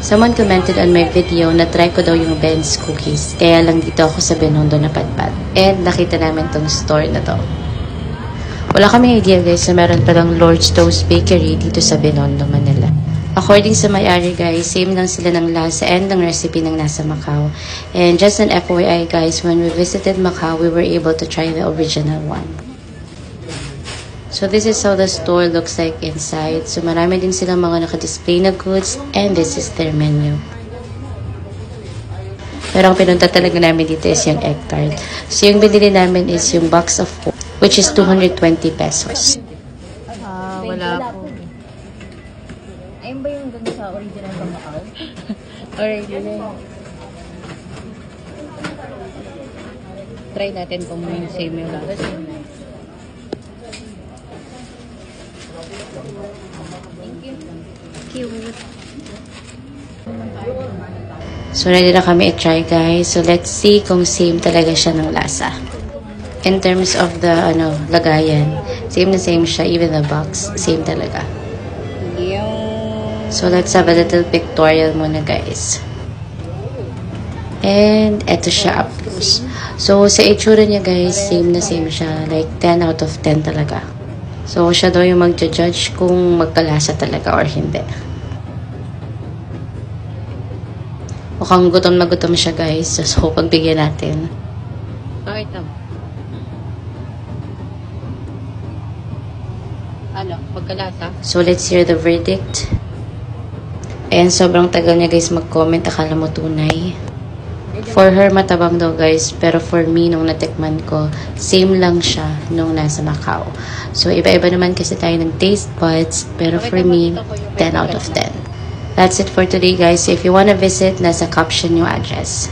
Someone commented on my video na try ko daw yung Ben's cookies. Kaya lang dito ako sa Binondo napadpad. And nakita namin tong store na to. Wala kaming idea guys na meron palang Lord's Toast Bakery dito sa Binondo, Manila. According sa may-ari guys, same lang sila ng lasa and ng recipe ng nasa Macau. And just an FYI guys, when we visited Macau, we were able to try the original one. So this is how the store looks like inside. So marami din silang mga naka-display na goods and this is their menu. Pero ang pinunta talaga namin dito is yung egg tart. So yung binili namin is yung box of 4, which is 220 pesos. Wala po. Ayun ba yung ganda sa original ng Macau? Original. Try natin kung may same yung lasa. So, ready na kami i-try guys. So, let's see kung same talaga siya ng lasa. In terms of the, lagayan, same na same siya. Even the box, same talaga. So, let's have a little pictorial muna guys. And, eto siya up close. So, sa itsura niya guys, same na same siya. Like, 10 out of 10 talaga. So, siya daw yung mag-judge kung magkalasa talaga or hindi. Mukhang gutom na gutom siya guys. So, pagbigyan natin. Okay, tama. Ano, magkalasa? So, let's hear the verdict. Ayan, sobrang tagal niya guys mag-comment. Akala mo tunay. For her, matabang daw guys. Pero for me, nung natikman ko, same lang siya nung nasa Macau. So, iba-iba naman kasi tayo ng taste buds. Pero for me, 10 out of 10. That's it for today guys. If you wanna visit, nasa caption yung address.